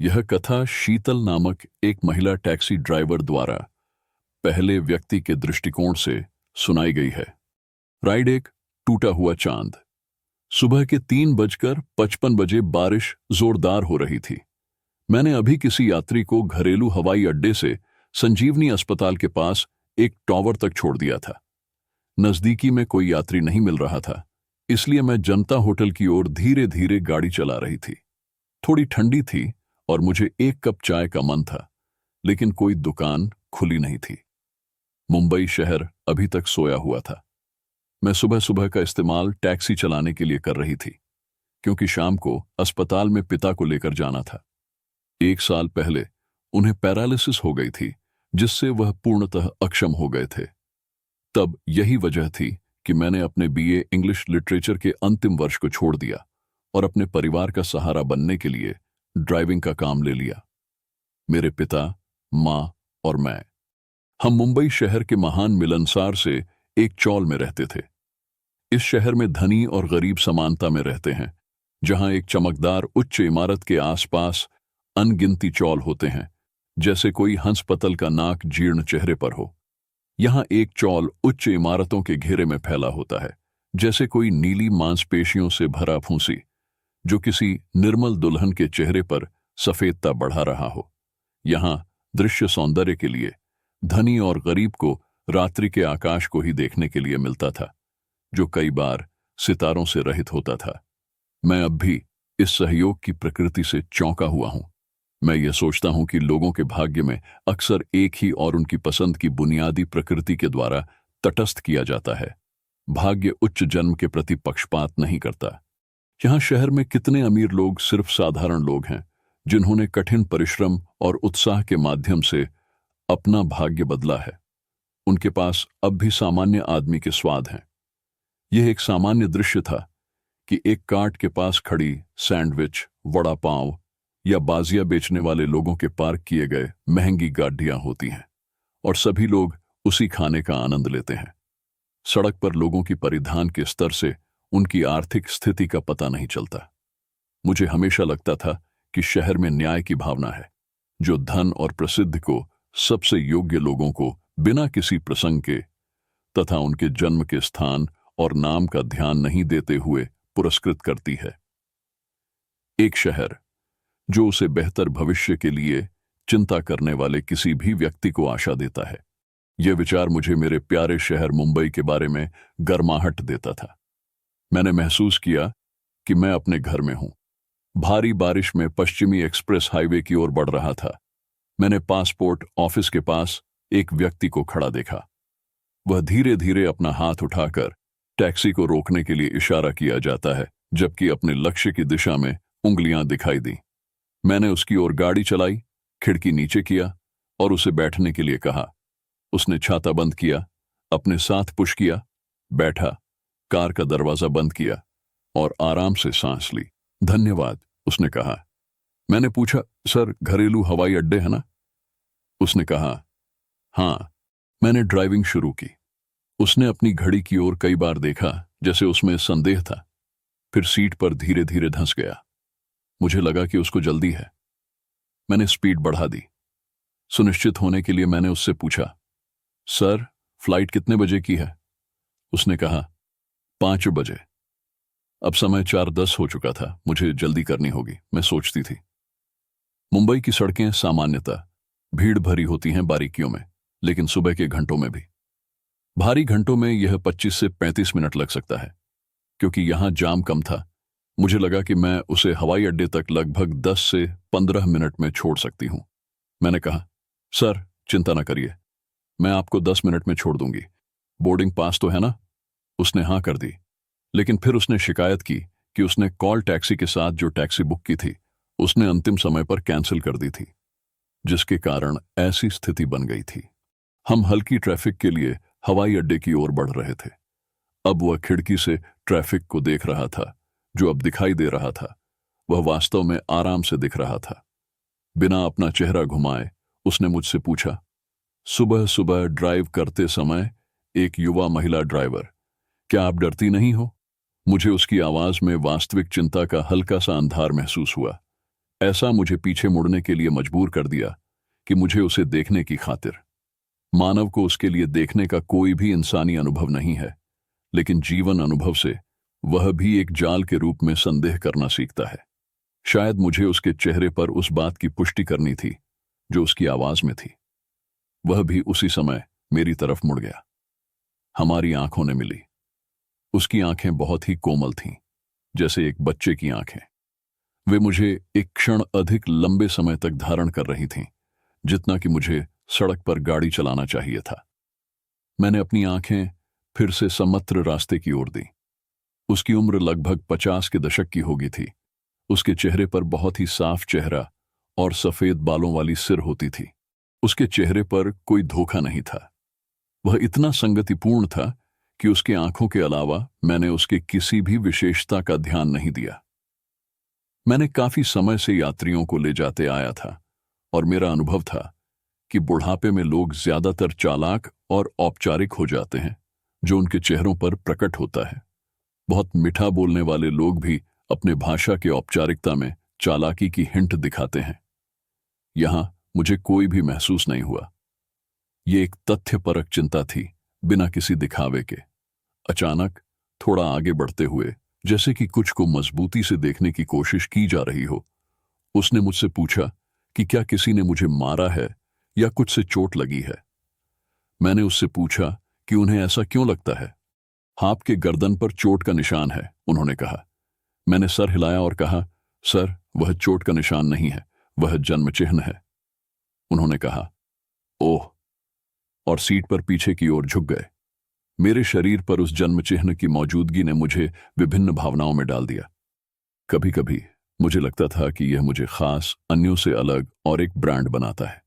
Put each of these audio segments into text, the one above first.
यह कथा शीतल नामक एक महिला टैक्सी ड्राइवर द्वारा पहले व्यक्ति के दृष्टिकोण से सुनाई गई है। राइड एक टूटा हुआ चांद। सुबह के 3:55 बारिश जोरदार हो रही थी। मैंने अभी किसी यात्री को घरेलू हवाई अड्डे से संजीवनी अस्पताल के पास एक टॉवर तक छोड़ दिया था। नजदीकी में कोई यात्री नहीं मिल रहा था, इसलिए मैं जनता होटल की ओर धीरे धीरे गाड़ी चला रही थी। थोड़ी ठंडी थी और मुझे एक कप चाय का मन था, लेकिन कोई दुकान खुली नहीं थी। मुंबई शहर अभी तक सोया हुआ था। मैं सुबह सुबह का इस्तेमाल टैक्सी चलाने के लिए कर रही थी, क्योंकि शाम को अस्पताल में पिता को लेकर जाना था। 1 साल पहले उन्हें पैरालिसिस हो गई थी, जिससे वह पूर्णतः अक्षम हो गए थे। तब यही वजह थी कि मैंने अपने बीए इंग्लिश लिटरेचर के अंतिम वर्ष को छोड़ दिया और अपने परिवार का सहारा बनने के लिए ड्राइविंग का काम ले लिया। मेरे पिता, माँ और मैं, हम मुंबई शहर के महान मिलनसार से एक चौल में रहते थे। इस शहर में धनी और गरीब समानता में रहते हैं, जहां एक चमकदार उच्च इमारत के आसपास अनगिनती चौल होते हैं, जैसे कोई हंस पतल का नाक जीर्ण चेहरे पर हो। यहां एक चौल उच्च इमारतों के घेरे में फैला होता है, जैसे कोई नीली मांसपेशियों से भरा फूंसी जो किसी निर्मल दुल्हन के चेहरे पर सफेदता बढ़ा रहा हो। यहां दृश्य सौंदर्य के लिए धनी और गरीब को रात्रि के आकाश को ही देखने के लिए मिलता था, जो कई बार सितारों से रहित होता था। मैं अब भी इस सहयोग की प्रकृति से चौंका हुआ हूं। मैं ये सोचता हूं कि लोगों के भाग्य में अक्सर एक ही और उनकी पसंद की बुनियादी प्रकृति के द्वारा तटस्थ किया जाता है। भाग्य उच्च जन्म के प्रति पक्षपात नहीं करता। यहां शहर में कितने अमीर लोग सिर्फ साधारण लोग हैं, जिन्होंने कठिन परिश्रम और उत्साह के माध्यम से अपना भाग्य बदला है। उनके पास अब भी सामान्य आदमी के स्वाद हैं। यह एक सामान्य दृश्य था कि एक कार्ट के पास खड़ी सैंडविच, वड़ा पाव या बाजिया बेचने वाले लोगों के पार्क किए गए महंगी गाड़ियां होती हैं और सभी लोग उसी खाने का आनंद लेते हैं। सड़क पर लोगों की परिधान के स्तर से उनकी आर्थिक स्थिति का पता नहीं चलता। मुझे हमेशा लगता था कि शहर में न्याय की भावना है, जो धन और प्रसिद्धि को सबसे योग्य लोगों को बिना किसी प्रसंग के तथा उनके जन्म के स्थान और नाम का ध्यान नहीं देते हुए पुरस्कृत करती है। एक शहर जो उसे बेहतर भविष्य के लिए चिंता करने वाले किसी भी व्यक्ति को आशा देता है। यह विचार मुझे मेरे प्यारे शहर मुंबई के बारे में गर्माहट देता था। मैंने महसूस किया कि मैं अपने घर में हूं। भारी बारिश में पश्चिमी एक्सप्रेस हाईवे की ओर बढ़ रहा था। मैंने पासपोर्ट ऑफिस के पास एक व्यक्ति को खड़ा देखा। वह धीरे धीरे अपना हाथ उठाकर टैक्सी को रोकने के लिए इशारा किया जाता है, जबकि अपने लक्ष्य की दिशा में उंगलियां दिखाई दी। मैंने उसकी ओर गाड़ी चलाई, खिड़की नीचे किया और उसे बैठने के लिए कहा। उसने छाता बंद किया, अपने साथ पुश किया, बैठा, कार का दरवाजा बंद किया और आराम से सांस ली। धन्यवाद, उसने कहा। मैंने पूछा, सर घरेलू हवाई अड्डे है ना? उसने कहा, हाँ। मैंने ड्राइविंग शुरू की। उसने अपनी घड़ी की ओर कई बार देखा, जैसे उसमें संदेह था, फिर सीट पर धीरे धीरे धंस गया। मुझे लगा कि उसको जल्दी है। मैंने स्पीड बढ़ा दी। सुनिश्चित होने के लिए मैंने उससे पूछा, सर फ्लाइट कितने बजे की है? उसने कहा, 5 बजे। अब समय 4:10 हो चुका था। मुझे जल्दी करनी होगी, मैं सोचती थी। मुंबई की सड़कें सामान्यतः भीड़ भरी होती हैं बारीकियों में, लेकिन सुबह के घंटों में भी। भारी घंटों में यह 25 से 35 मिनट लग सकता है। क्योंकि यहां जाम कम था, मुझे लगा कि मैं उसे हवाई अड्डे तक लगभग 10 से 15 मिनट में छोड़ सकती हूं। मैंने कहा, सर चिंता न करिए, मैं आपको 10 मिनट में छोड़ दूंगी। बोर्डिंग पास तो है ना? उसने हाँ कर दी, लेकिन फिर उसने शिकायत की कि उसने कॉल टैक्सी के साथ जो टैक्सी बुक की थी, उसने अंतिम समय पर कैंसिल कर दी थी, जिसके कारण ऐसी स्थिति बन गई थी। हम हल्की ट्रैफिक के लिए हवाई अड्डे की ओर बढ़ रहे थे। अब वह खिड़की से ट्रैफिक को देख रहा था। जो अब दिखाई दे रहा था, वह वास्तव में आराम से दिख रहा था। बिना अपना चेहरा घुमाए उसने मुझसे पूछा, सुबह सुबह ड्राइव करते समय एक युवा महिला ड्राइवर, क्या आप डरती नहीं हो? मुझे उसकी आवाज में वास्तविक चिंता का हल्का सा अंधार महसूस हुआ। ऐसा मुझे पीछे मुड़ने के लिए मजबूर कर दिया कि मुझे उसे देखने की खातिर। मानव को उसके लिए देखने का कोई भी इंसानी अनुभव नहीं है, लेकिन जीवन अनुभव से वह भी एक जाल के रूप में संदेह करना सीखता है। शायद मुझे उसके चेहरे पर उस बात की पुष्टि करनी थी जो उसकी आवाज में थी। वह भी उसी समय मेरी तरफ मुड़ गया। हमारी आंखों ने मिली। उसकी आंखें बहुत ही कोमल थीं, जैसे एक बच्चे की आंखें। वे मुझे एक क्षण अधिक लंबे समय तक धारण कर रही थीं, जितना कि मुझे सड़क पर गाड़ी चलाना चाहिए था। मैंने अपनी आंखें फिर से समत्र रास्ते की ओर दी। उसकी उम्र लगभग 50 के दशक की होगी थी। उसके चेहरे पर बहुत ही साफ चेहरा और सफेद बालों वाली सिर होती थी। उसके चेहरे पर कोई धोखा नहीं था। वह इतना संगतिपूर्ण था कि उसकी आंखों के अलावा मैंने उसके किसी भी विशेषता का ध्यान नहीं दिया। मैंने काफी समय से यात्रियों को ले जाते आया था और मेरा अनुभव था कि बुढ़ापे में लोग ज्यादातर चालाक और औपचारिक हो जाते हैं, जो उनके चेहरों पर प्रकट होता है। बहुत मीठा बोलने वाले लोग भी अपने भाषा के औपचारिकता में चालाकी की हिंट दिखाते हैं। यहां मुझे कोई भी महसूस नहीं हुआ। ये एक तथ्यपरक चिंता थी, बिना किसी दिखावे के। अचानक थोड़ा आगे बढ़ते हुए, जैसे कि कुछ को मजबूती से देखने की कोशिश की जा रही हो, उसने मुझसे पूछा कि क्या किसी ने मुझे मारा है या कुछ से चोट लगी है। मैंने उससे पूछा कि उन्हें ऐसा क्यों लगता है। आपके गर्दन पर चोट का निशान है, उन्होंने कहा। मैंने सर हिलाया और कहा, सर, वह चोट का निशान नहीं है, वह जन्म चिन्ह है। उन्होंने कहा, ओह, और सीट पर पीछे की ओर झुक गए। मेरे शरीर पर उस जन्म चिन्ह की मौजूदगी ने मुझे विभिन्न भावनाओं में डाल दिया। कभी कभी मुझे लगता था कि यह मुझे खास, अन्यों से अलग और एक ब्रांड बनाता है।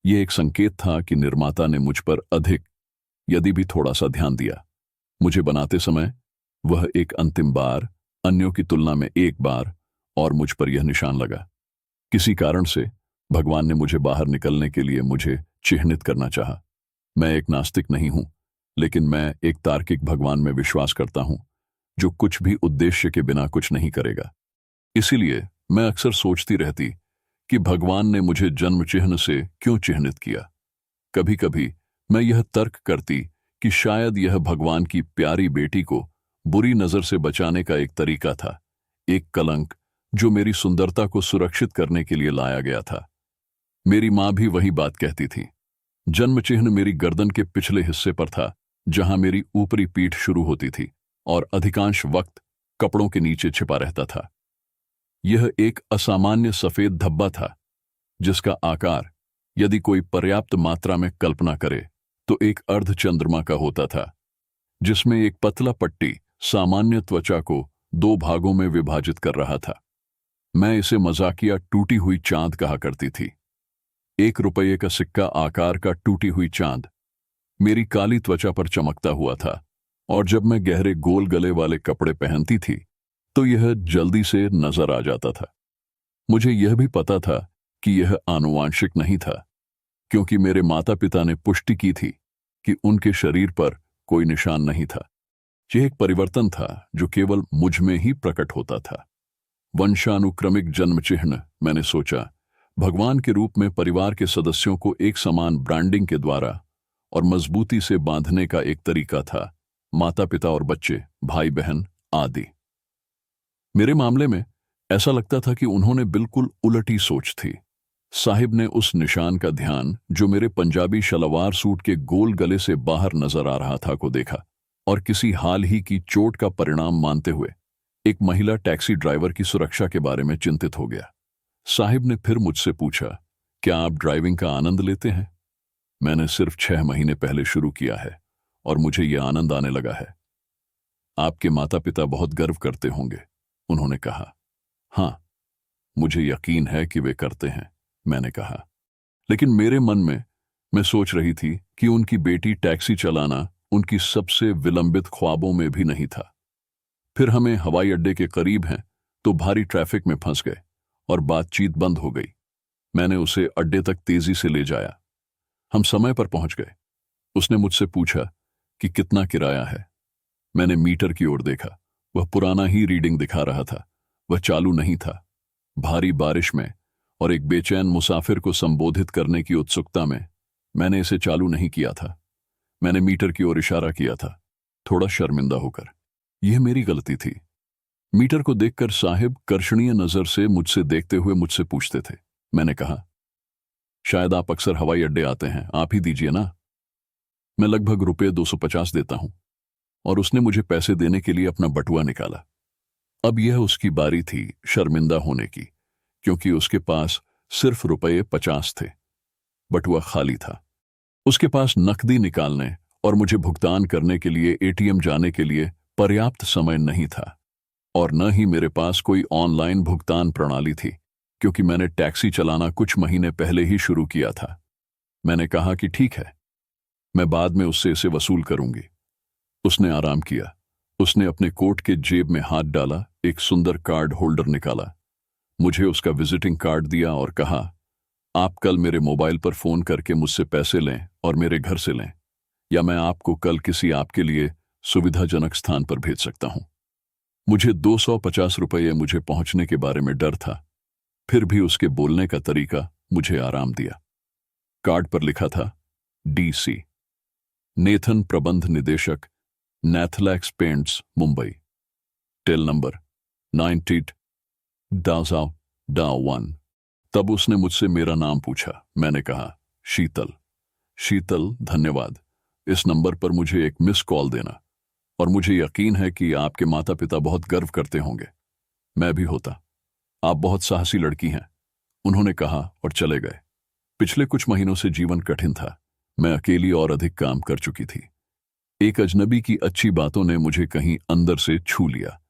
यह एक संकेत था कि निर्माता ने मुझ पर अधिक, यदि भी थोड़ा सा ध्यान दिया। मुझे बनाते समय वह एक अंतिम बार, अन्यों की तुलना में एक बार, और मुझ पर यह निशान लगा। किसी कारण से भगवान ने मुझे बाहर निकलने के लिए मुझे चिह्नित करना चाहा। मैं एक नास्तिक नहीं हूं, लेकिन मैं एक तार्किक भगवान में विश्वास करता हूं, जो कुछ भी उद्देश्य के बिना कुछ नहीं करेगा। इसीलिए मैं अक्सर सोचती रहती कि भगवान ने मुझे जन्म चिन्ह से क्यों चिह्नित किया। कभी कभी मैं यह तर्क करती कि शायद यह भगवान की प्यारी बेटी को बुरी नजर से बचाने का एक तरीका था, एक कलंक जो मेरी सुंदरता को सुरक्षित करने के लिए लाया गया था। मेरी मां भी वही बात कहती थी। जन्म चिन्ह मेरी गर्दन के पिछले हिस्से पर था, जहां मेरी ऊपरी पीठ शुरू होती थी और अधिकांश वक्त कपड़ों के नीचे छिपा रहता था। यह एक असामान्य सफेद धब्बा था, जिसका आकार, यदि कोई पर्याप्त मात्रा में कल्पना करे, तो एक अर्ध चंद्रमा का होता था, जिसमें एक पतला पट्टी सामान्य त्वचा को दो भागों में विभाजित कर रहा था। मैं इसे मजाकिया टूटी हुई चांद कहा करती थी। 1 रुपये का सिक्का आकार का टूटी हुई चांद मेरी काली त्वचा पर चमकता हुआ था, और जब मैं गहरे गोल गले वाले कपड़े पहनती थी तो यह जल्दी से नजर आ जाता था। मुझे यह भी पता था कि यह आनुवांशिक नहीं था, क्योंकि मेरे माता पिता ने पुष्टि की थी कि उनके शरीर पर कोई निशान नहीं था। यह एक परिवर्तन था जो केवल मुझ में ही प्रकट होता था। वंशानुक्रमिक जन्म चिन्ह, मैंने सोचा, भगवान के रूप में परिवार के सदस्यों को एक समान ब्रांडिंग के द्वारा और मजबूती से बांधने का एक तरीका था। माता पिता और बच्चे, भाई बहन आदि। मेरे मामले में ऐसा लगता था कि उन्होंने बिल्कुल उलटी सोच थी। साहिब ने उस निशान का ध्यान, जो मेरे पंजाबी शलवार सूट के गोल गले से बाहर नजर आ रहा था, को देखा और किसी हाल ही की चोट का परिणाम मानते हुए एक महिला टैक्सी ड्राइवर की सुरक्षा के बारे में चिंतित हो गया। साहिब ने फिर मुझसे पूछा, क्या आप ड्राइविंग का आनंद लेते हैं? मैंने सिर्फ 6 महीने पहले शुरू किया है और मुझे यह आनंद आने लगा है। आपके माता पिता बहुत गर्व करते होंगे, उन्होंने कहा। हाँ, मुझे यकीन है कि वे करते हैं, मैंने कहा। लेकिन मेरे मन में मैं सोच रही थी कि उनकी बेटी टैक्सी चलाना उनकी सबसे विलंबित ख्वाबों में भी नहीं था। फिर हमें हवाई अड्डे के करीब हैं तो भारी ट्रैफिक में फंस गए और बातचीत बंद हो गई। मैंने उसे अड्डे तक तेजी से ले जाया। हम समय पर पहुंच गए। उसने मुझसे पूछा कि कितना किराया है। मैंने मीटर की ओर देखा। वह पुराना ही रीडिंग दिखा रहा था। वह चालू नहीं था। भारी बारिश में और एक बेचैन मुसाफिर को संबोधित करने की उत्सुकता में मैंने इसे चालू नहीं किया था। मैंने मीटर की ओर इशारा किया था, थोड़ा शर्मिंदा होकर। यह मेरी गलती थी। मीटर को देखकर साहिब कर्षणीय नजर से मुझसे देखते हुए मुझसे पूछते थे। मैंने कहा, शायद आप अक्सर हवाई अड्डे आते हैं, आप ही दीजिए ना। मैं लगभग रुपये 250 देता हूं। और उसने मुझे पैसे देने के लिए अपना बटुआ निकाला। अब यह उसकी बारी थी शर्मिंदा होने की, क्योंकि उसके पास सिर्फ रुपये 50 थे। बटुआ खाली था। उसके पास नकदी निकालने और मुझे भुगतान करने के लिए एटीएम जाने के लिए पर्याप्त समय नहीं था, और न ही मेरे पास कोई ऑनलाइन भुगतान प्रणाली थी, क्योंकि मैंने टैक्सी चलाना कुछ महीने पहले ही शुरू किया था। मैंने कहा कि ठीक है, मैं बाद में उससे इसे वसूल करूंगी। उसने आराम किया। उसने अपने कोट के जेब में हाथ डाला, एक सुंदर कार्ड होल्डर निकाला, मुझे उसका विजिटिंग कार्ड दिया और कहा, आप कल मेरे मोबाइल पर फोन करके मुझसे पैसे लें और मेरे घर से लें, या मैं आपको कल किसी आपके लिए सुविधाजनक स्थान पर भेज सकता हूं। मुझे 250 रुपये मुझे पहुंचने के बारे में डर था, फिर भी उसके बोलने का तरीका मुझे आराम दिया। कार्ड पर लिखा था DC, नेथन, प्रबंध निदेशक, नेथलैक्स पेंट्स, मुंबई। Tel number 90-1। तब उसने मुझसे मेरा नाम पूछा। मैंने कहा, शीतल। शीतल, धन्यवाद। इस नंबर पर मुझे एक मिस कॉल देना, और मुझे यकीन है कि आपके माता पिता बहुत गर्व करते होंगे। मैं भी होता। आप बहुत साहसी लड़की हैं, उन्होंने कहा और चले गए। पिछले कुछ महीनों से जीवन कठिन था। मैं अकेली और अधिक काम कर चुकी थी। एक अजनबी की अच्छी बातों ने मुझे कहीं अंदर से छू लिया।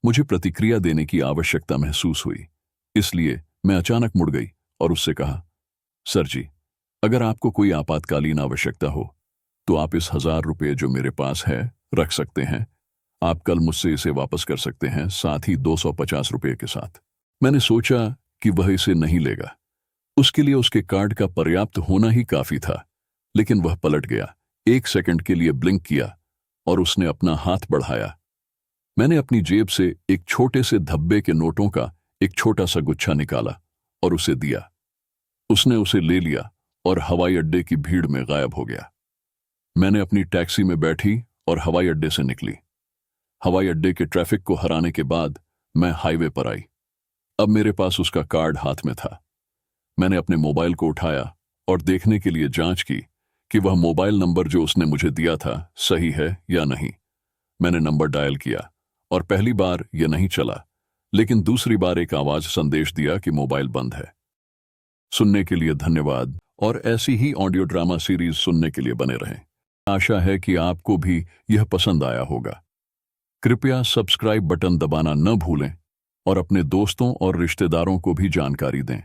मुझे प्रतिक्रिया देने की आवश्यकता महसूस हुई, इसलिए मैं अचानक मुड़ गई और उससे कहा, सर जी, अगर आपको कोई आपातकालीन आवश्यकता हो तो आप इस 1000 रुपये जो मेरे पास है रख सकते हैं। आप कल मुझसे इसे वापस कर सकते हैं, साथ ही 250 रुपये के साथ। मैंने सोचा कि वह इसे नहीं लेगा। उसके लिए उसके कार्ड का पर्याप्त होना ही काफी था, लेकिन वह पलट गया। 1 सेकंड के लिए ब्लिंक किया और उसने अपना हाथ बढ़ाया। मैंने अपनी जेब से एक छोटे से धब्बे के नोटों का एक छोटा सा गुच्छा निकाला और उसे दिया। उसने उसे ले लिया और हवाई अड्डे की भीड़ में गायब हो गया। मैंने अपनी टैक्सी में बैठी और हवाई अड्डे से निकली। हवाई अड्डे के ट्रैफिक को हराने के बाद मैं हाईवे पर आई। अब मेरे पास उसका कार्ड हाथ में था। मैंने अपने मोबाइल को उठाया और देखने के लिए जांच की कि वह मोबाइल नंबर जो उसने मुझे दिया था सही है या नहीं। मैंने नंबर डायल किया और पहली बार यह नहीं चला, लेकिन दूसरी बार एक आवाज संदेश दिया कि मोबाइल बंद है। सुनने के लिए धन्यवाद, और ऐसी ही ऑडियो ड्रामा सीरीज सुनने के लिए बने रहें। आशा है कि आपको भी यह पसंद आया होगा। कृपया सब्सक्राइब बटन दबाना न भूलें और अपने दोस्तों और रिश्तेदारों को भी जानकारी दें।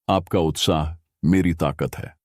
आपका उत्साह मेरी ताकत है।